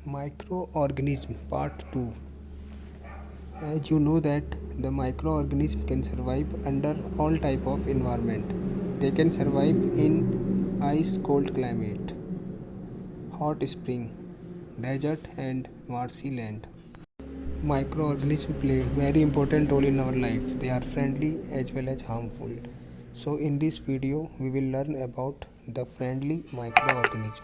Microorganism Part 2. As you know that the microorganism can survive under all type of environment. They can survive in ice cold climate, hot spring, desert and marshy land. Microorganisms play very important role in our life. They are friendly as well as harmful. So in this video we will learn about the friendly microorganism.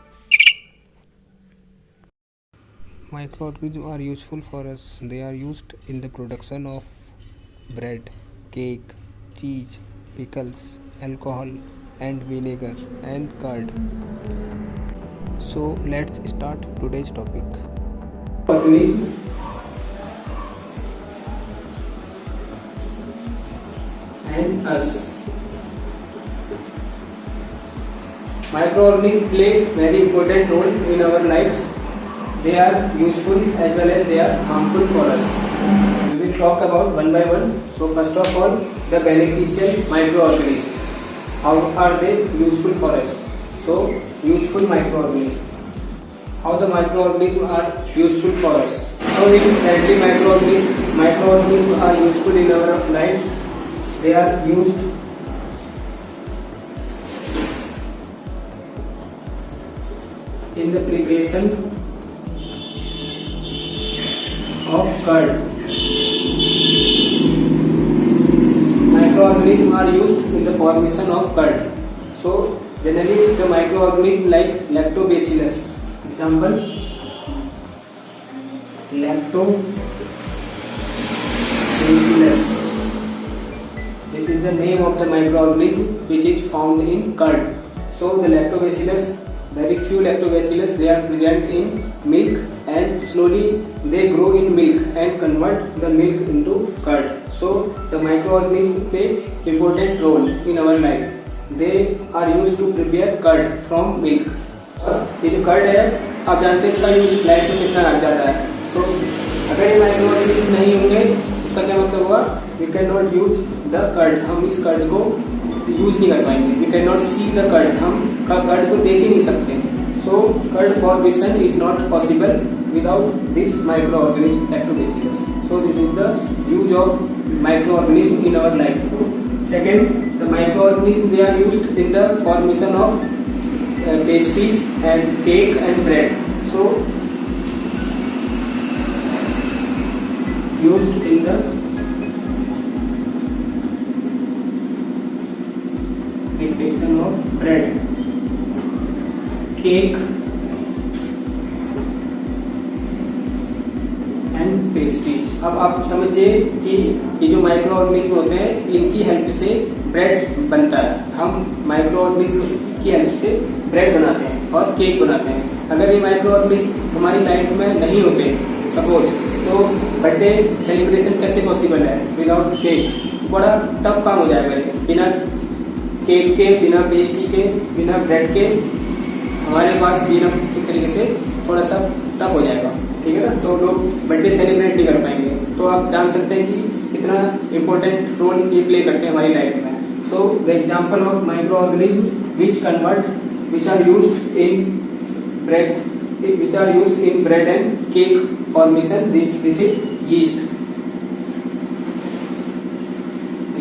Microorganisms are useful for us. They are used in the production of bread, cake, cheese, pickles, alcohol and vinegar and curd. So let's start today's topic. Organism and us. Microorganisms play very important role in our lives. They are useful as well as they are harmful for us. We will talk about one by one. So first of all, the beneficial microorganisms. How are they useful for us? So useful microorganisms. How the microorganisms are useful for us? How these friendly microorganisms are useful in our lives? They are used in the preparation of curd. Microorganisms are used in the formation of curd. So generally the microorganisms like lactobacillus. Example, lactobacillus. This is the name of the microorganism which is found in curd. So the lactobacillus, very few lactobacillus, they are present in milk and slowly they grow in milk and convert the milk into curd. So the microorganisms play important role in our life. They are used to prepare curd from milk. ये जो curd है आप जानते हैं इसका use life में कितना लग जाता है. तो अगर ये माइक्रोऑर्गेनिज्म नहीं होंगे इसका क्या मतलब हुआ? We can not use the curd. हम इस कर्ड को यूज नहीं कर पाएंगे. We can not see the curd. हम कर्ड को देख ही नहीं सकते. So curd formation is not possible without this microorganism lactobacillus. So this is the use of microorganism in our life. Second, the microorganism they are used in the formation of pastries and cake and bread. So used in the preparation of bread, cake and pastries. अब आप समझिए कि ये जो micro organism होते हैं इनकी help से ब्रेड बनता है. हम माइक्रो ऑर्गेनिज्म की हेल्प से ब्रेड बनाते हैं और केक बनाते हैं. अगर ये माइक्रो ऑर्गेनिज्म हमारी लाइफ में नहीं होते सपोज, तो बर्थडे सेलिब्रेशन कैसे पॉसिबल है विदाउट केक? बड़ा टफ काम हो जाएगा. बिना केक के, बिना पेस्ट्री के, बिना ब्रेड के हमारे पास जीना एक तरीके से थोड़ा सा टफ हो जाएगा. ठीक है ना. तो लोग बर्थडे सेलिब्रेट नहीं कर पाएंगे. तो आप जान सकते हैं कि कितना इम्पोर्टेंट रोल ये प्ले करते हैं हमारी लाइफ में. So the example of microorganisms which are used in bread and cake formation. This is yeast.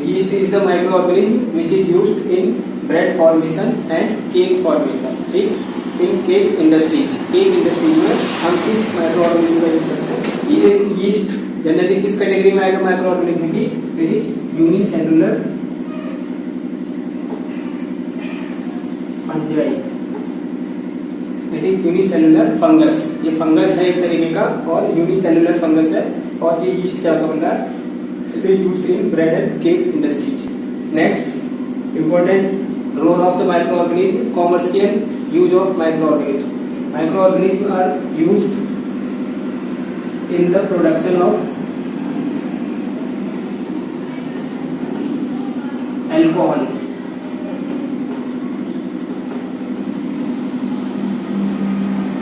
Yeast is the microorganism which is used in bread formation and cake formation. In cake industries. Cake industries में हम किस microorganism का use करते हैं? yeast generally किस category में आएगा microorganism की? It is unicellular fungi. It is unicellular fungus. ये फंगस है एक तरीके का और यूनिसेलुलर फंगस है. और ये यीस्ट क्या बन रहा है? It is used in bread and cake industries. Next, important role of the microorganism, commercial use of microorganism. Microorganisms are used in the production of alcohol.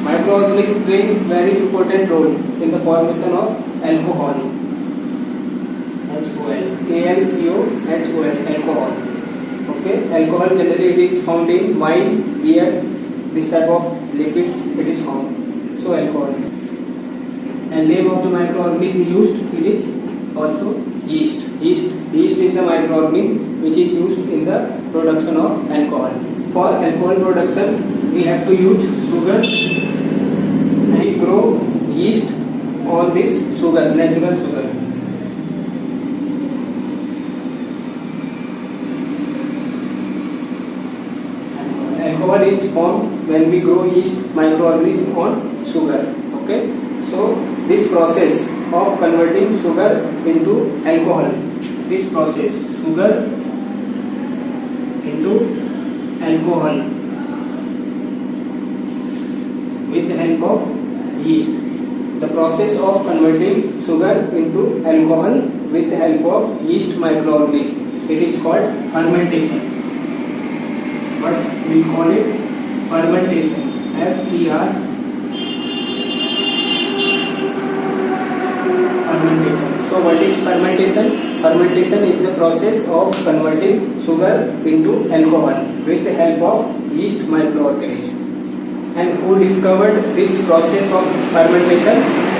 Microorganisms play very important role in the formation of alcohol. ALCOHOL, alcohol. Okay, alcohol generally it is found in wine, beer, this type of liquids it is found. So alcohol. and name of the microorganism used, it is also yeast. Yeast is the microorganism which is used in the production of alcohol. For alcohol production, we have to use sugar, and we grow yeast on this sugar, natural sugar. Alcohol is formed when we grow yeast microorganism on sugar. Okay, so this process of converting sugar into alcohol, this process, sugar into alcohol with the help of yeast. The process of converting sugar into alcohol with the help of yeast microorganism, it is called fermentation. But we call it fermentation. F-E-R, fermentation. So what is fermentation? Fermentation is the process of converting sugar into alcohol with the help of yeast microorganism. And who discovered this process of fermentation?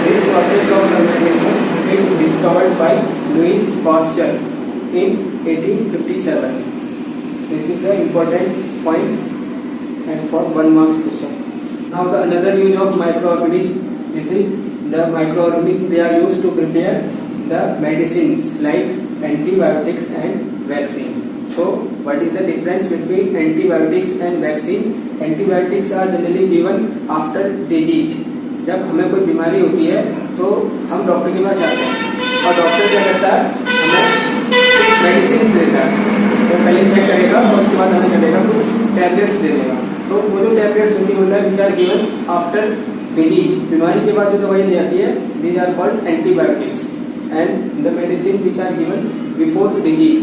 This process of fermentation is discovered by Louis Pasteur in 1857. This is the important point and for 1 marks question. Now the another use of microorganism, this is the microorganisms, they are used to prepare the medicines like antibiotics and vaccine. So what is the difference between antibiotics and vaccine? Antibiotics are generally given after disease. जब हमें कोई बीमारी होती है तो हम doctor के पास जाते हैं और डॉक्टर क्या करता है, हमें कुछ मेडिसिन देता है. तो पहले चेक करेगा और उसके बाद हमें क्या देगा, कुछ टैबलेट्स दे देगा. तो वो जो टैबलेट्स होती है which are given after disease, बीमारी के बाद जो दवाई दी जाती है, these are called antibiotics. And the medicine which are given before disease,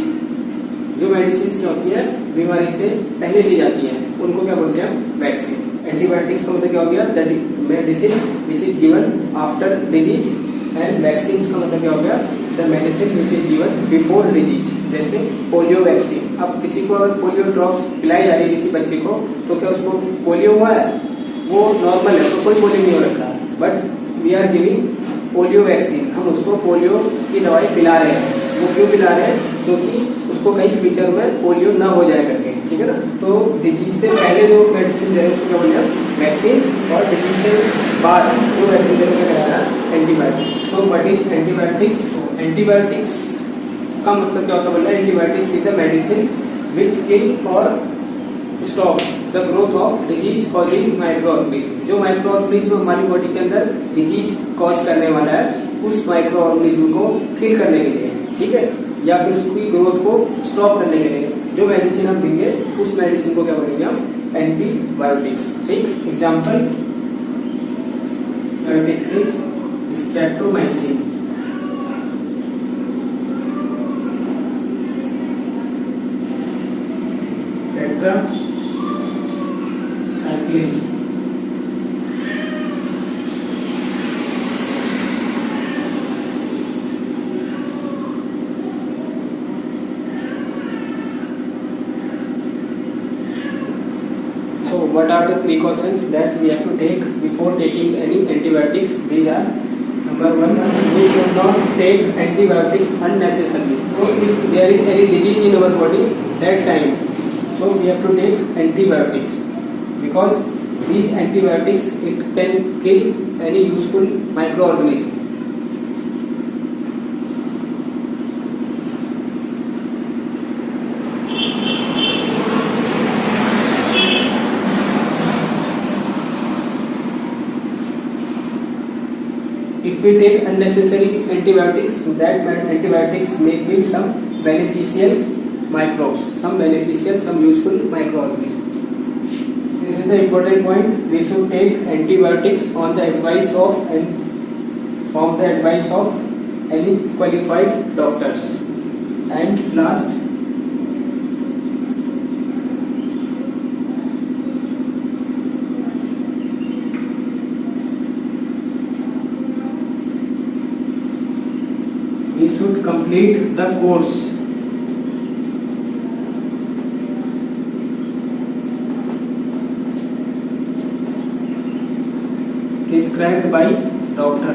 जो मेडिसिन क्या होती है बीमारी से पहले दी जाती है, उनको क्या बोलते हैं, वैक्सीन. एंटीबायोटिक्स का मतलब क्या हो गया, the medicine which is given after disease. And vaccine का मतलब क्या हो गया, the medicine which is given before disease. जैसे पोलियो वैक्सीन, अब किसी को अगर पोलियो ड्रॉप्स पिलाई जा रही है किसी बच्चे को, तो क्या उसको पोलियो हुआ है, वो नॉर्मल है, तो कोई पोलियो नहीं हो रखा, but we are giving polio vaccine, हम उसको पोलियो की दवाई पिला रहे हैं. वो क्यों पिला रहे हैं, क्योंकि उसको कहीं फ्यूचर में पोलियो ना हो जाए करके, ठीक है ना. तो डिजीज से पहले जो मेडिसिन दे रहे हैं उसको क्या बोलते हैं, वैक्सीन. और डिजीज से बाद जो वैक्सीन दे रहे हैं एंटीबायोटिक्स. तो व्हाट इज एंटीबायोटिक्स? एंटीबायोटिक्स का मतलब क्या होता है, बोल रहा है antibiotics is the medicine which kill और stop the growth of disease causing microorganism. जो माइक्रोऑर्गेनिज्म हमारी बॉडी के अंदर डिजीज कॉज करने वाला है, उस माइक्रोऑर्गेनिज्म को किल करने के लिए, ठीक है, या फिर उसकी ग्रोथ को स्टॉप करने के लिए जो मेडिसिन हम देंगे, उस मेडिसिन को क्या बोलेंगे हम, एंटीबायोटिक्स. ठीक, example biotics is streptomycin, cyclin, So what are the precautions that we have to take before taking any antibiotics? These are: number 1, we should not take antibiotics unnecessarily. So if there is any disease in our body that time, so we have to take antibiotics, because these antibiotics, it can kill any useful microorganism. If we take unnecessary antibiotics, that antibiotics may kill some beneficial microbes, some beneficial, some useful microorganisms. This is the important point. We should take antibiotics on the advice of and from the advice of any qualified doctors. And last, we should complete the course prescribed by doctor.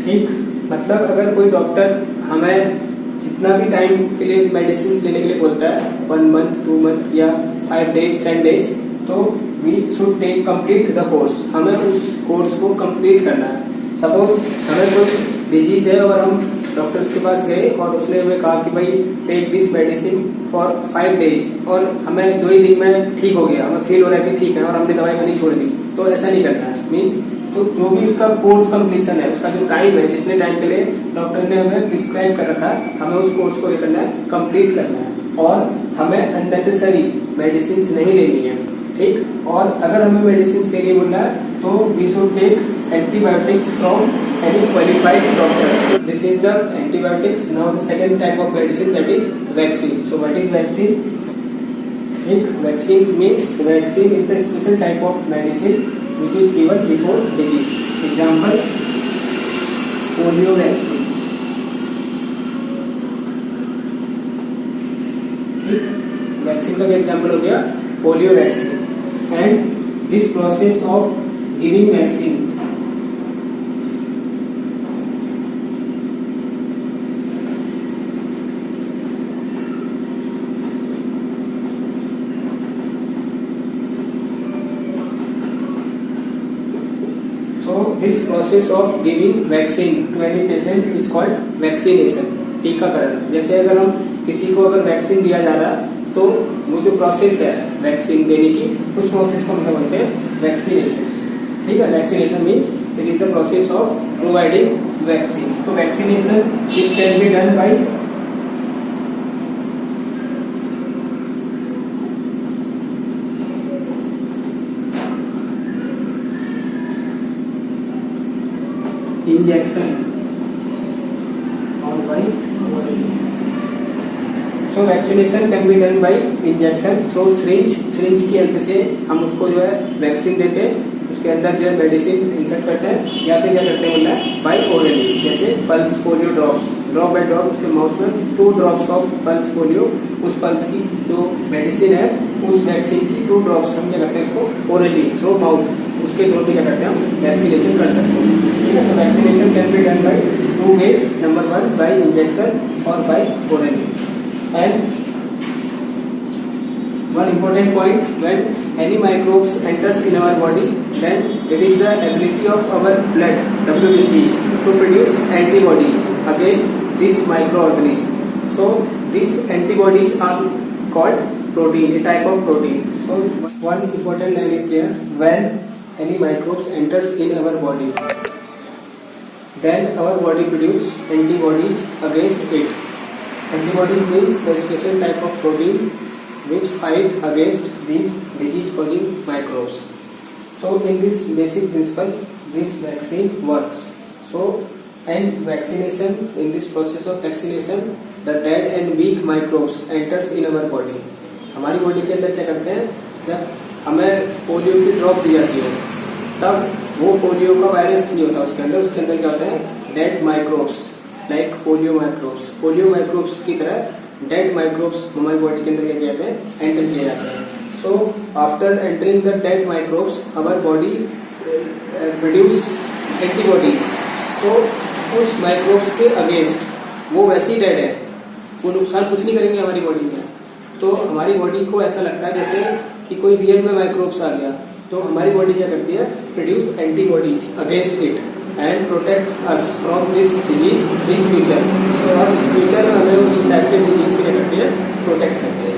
ठीक, मतलब अगर कोई doctor हमें जितना भी time के लिए medicine लेने के लिए बोलता है, 1 मंथ 2 मंथ या 5 डेज 10 डेज, तो we should take complete the course, हमें उस कोर्स को कंप्लीट करना है। सपोज हमें कोई डिजीज है और हम डॉक्टर्स के पास गए और उसने हमें कहा कि भाई take this medicine for 5 days और हमें 2 ही दिन में ठीक हो गया, हमें फील हो रहा है कि ठीक है और हमने दवाई खानी छोड़ दी, तो ऐसा नहीं करना है। मीन्स तो जो भी उसका कोर्स कंप्लीशन है, उसका जो टाइम है, जितने टाइम के लिए डॉक्टर ने हमें प्रिस्क्राइब कर रखा है, हमें उस कोर्स को करना है, कंप्लीट करना है और हमें अननेसेसरी मेडिसिन नहीं लेनी है। ठीक, और अगर हमें मेडिसिन के लिए बोलना है तो we should take antibiotics from any qualified doctor. This is the antibiotics. Now the second type of medicine, that is vaccine. So what is vaccine? ठीक, vaccine means vaccine is the special type of medicine which is given before disease. Example, polio vaccine. Vaccine का example हो गया polio vaccine. And this process of giving vaccine This process of giving vaccine to any patient is called vaccination. टीकाकरण। जैसे अगर हम किसी को अगर वैक्सीन दिया जा रहा है तो वो जो प्रोसेस है वैक्सीन देने की, उस प्रोसेस को हम बोलते हैं वैक्सीनेशन। ठीक है, vaccination means it is the process of providing vaccine. तो vaccination it can be done by injection or by oral. So vaccination can be done by injection through syringe। syringe की help से हम उसको जो है vaccine देते हैं, उसके अंदर जो है मेडिसिन इंसर्ट करते हैं, या फिर क्या करते हैं बोलना है बाय ओरली। जैसे pulse polio drops, drop by drop उसके माउथ में 2 ड्रॉप्स ऑफ पल्स पोलियो, उस पल्स की जो मेडिसिन है उस वैक्सीन की 2 ड्रॉप्स हम क्या करते हैं उसको ओरली थ्रू माउथ, उसके थ्रू भी क्या करते हैं हम वैक्सीनेशन कर सकते हैं। ठीक है, तो vaccination can be done by 2 ways। Number 1 बाय इंजेक्शन और by orally. And one important point, when any microbes enters in our body, then it is the ability of our blood WBCs to produce antibodies against this microorganism. So these antibodies are called protein, a type of protein. So one important line is there, when any microbes enters in our body, then our body produce antibodies against it. Antibodies means the special type of protein which fight against these disease causing microbes. So in this basic principle this vaccine works. So and vaccination, in this process of vaccination the dead and weak microbes enters in our body. हमारी body के अंदर क्या करते हैं, जब हमें polio की drop दी जाती है तब वो पोलियो का वायरस नहीं होता उसके अंदर क्या होता है dead microbes, like polio microbes. Polio microbes की तरह डेड माइक्रोब्स हमारी बॉडी के अंदर क्या कहते हैं एंटर किए जाते हैं। So after entering the dead microbes our body produce antibodies. तो उस माइक्रोब्स के अगेंस्ट वो वैसे ही डेड है, वो नुकसान कुछ नहीं करेंगे हमारी बॉडी में। तो हमारी बॉडी को ऐसा लगता है जैसे कि कोई रियल में माइक्रोब्स आ गया, तो हमारी बॉडी क्या करती है produce antibodies against it and protect us from this disease in future. और फ्यूचर में हमें उस टाइप के डिजीज से क्या करती है प्रोटेक्ट करती है।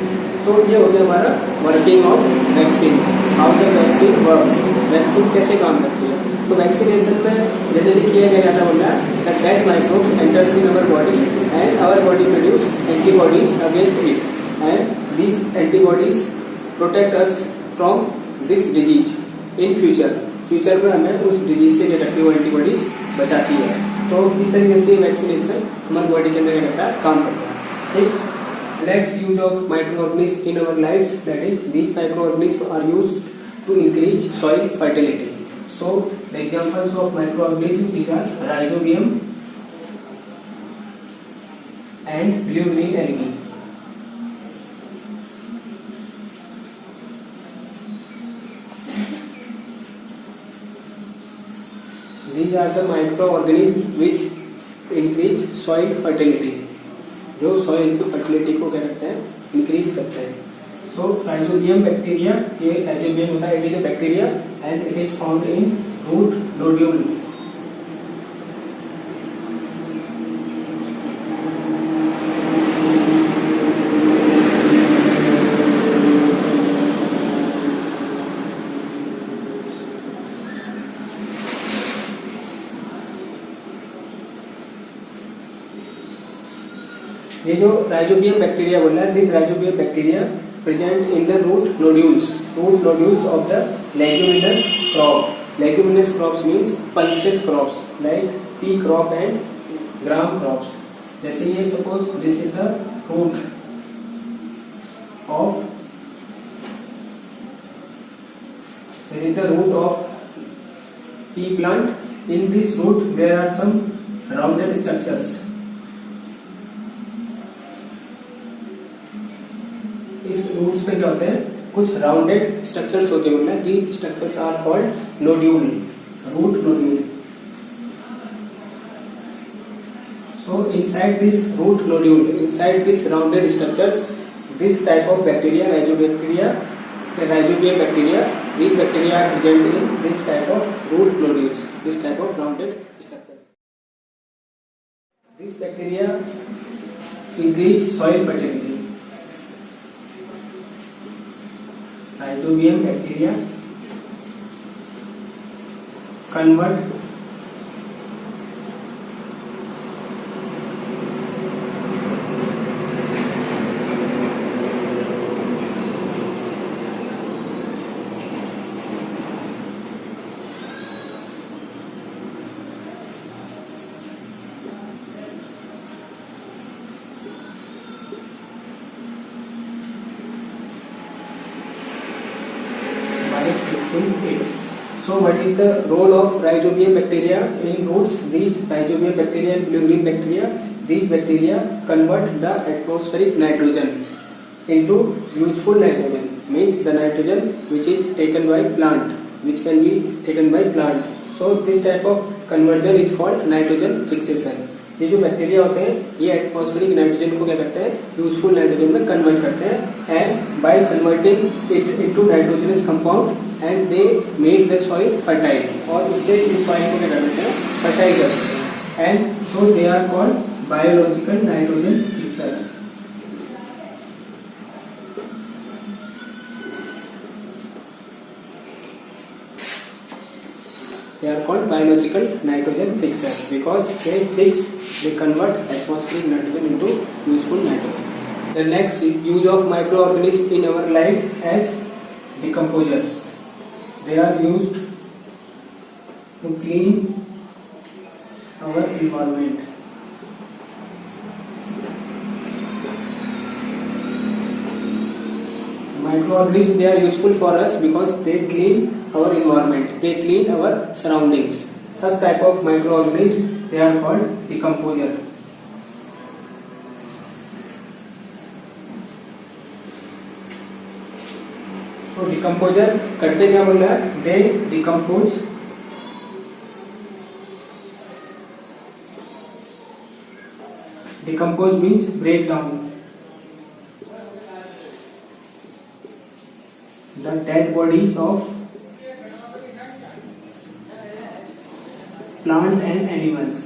तो ये हो गया हमारा working of vaccine, how the vaccine works, vaccine कैसे काम करती है। तो वैक्सीनेशन में जनरली किया गया जाता बोला that dead microbes enters in our body and our body produce antibodies against it and these antibodies protect us from this disease in future. Future में हमें उस डिजीज से क्या करती है वो एंटीबॉडीज बचाती है। तो इस तरीके से वैक्सीनेशन हमारी बॉडी के अंदर क्या करता है काम करता है। ठीक, next use of microorganism in our life, that is these microorganism are used to increase soil fertility. So the examples of microorganism these are rhizobium and blue green algae. These are the microorganisms which increase soil fertility. जो soil की fertility को क्या करते हैं, increase करते हैं. So rhizobium bacteria, ये rhizobium होता है, it is a bacteria and it is found in root nodule. ये जो राइजोबियम बैक्टीरिया बोल रहा है, this rhizobium bacteria present in the root nodules of the leguminous crop. Leguminous crops means pulses crops like pea crop and gram crops. जैसे ये suppose this is the root of pea plant. In this root there are some rounded structures. इस roots पे क्या होते हैं, कुछ rounded structures होते हैं. These structures are called nodule, root nodule. So inside this root nodule, inside this rounded structures, this type of bacteria, rhizobium bacteria, these bacteria are present in this type of root nodules, this type of rounded structures. This bacteria increase soil fertility. Rhizobium bacteria convert it. So what is the role of rhizobium bacteria in roots? These rhizobium bacteria and blue-green bacteria, these bacteria convert the atmospheric nitrogen into useful nitrogen, means the nitrogen which is taken by plant, which can be taken by plant. So this type of conversion is called nitrogen fixation. ये जो bacteria होते हैं ये atmospheric nitrogen को क्या करते हैं, useful nitrogen में कन्वर्ट करते हैं, and by converting it into nitrogenous compound and they make the soil fertile, और उससे इस सॉइल को क्या करते हैं, फर्टाइल करते हैं, and so they are called biological nitrogen fixer. They are called biological nitrogen fixers because they convert atmospheric nitrogen into useful nitrogen. The next use of microorganisms in our life as decomposers. They are used to clean our environment. Microorganisms, they are useful for us because they clean our environment, they clean our surroundings. Such type of microorganisms, they are called decomposer. तो decomposer करते क्या बोल रहा है, they decompose means break down the dead bodies of plant and animals.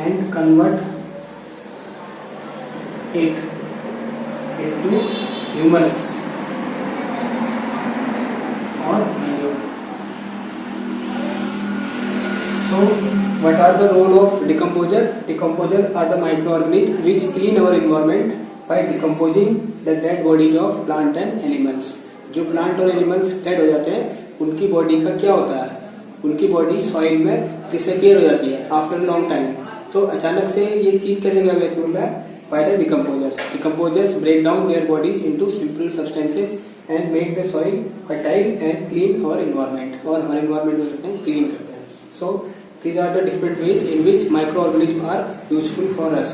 And convert it into humus or manure. So, what are the role of decomposer? Decomposer are the microorganisms which clean our environment by decomposing the dead bodies of plant and animals. जो plant और animals dead हो जाते हैं उनकी body का क्या होता है, उनकी बॉडी सॉइल में डिसअपियर हो जाती है आफ्टर लॉन्ग टाइम. तो अचानक से ये चीज कैसे व्यक्त हो रहा है, by the decomposers. Decomposers break down their bodies into simple substances and make the soil fertile and clean our environment, और हमारे एनवायरनमेंट को करते हैं क्लीन करते हैं. सो these are the different ways in which microorganisms are useful for us.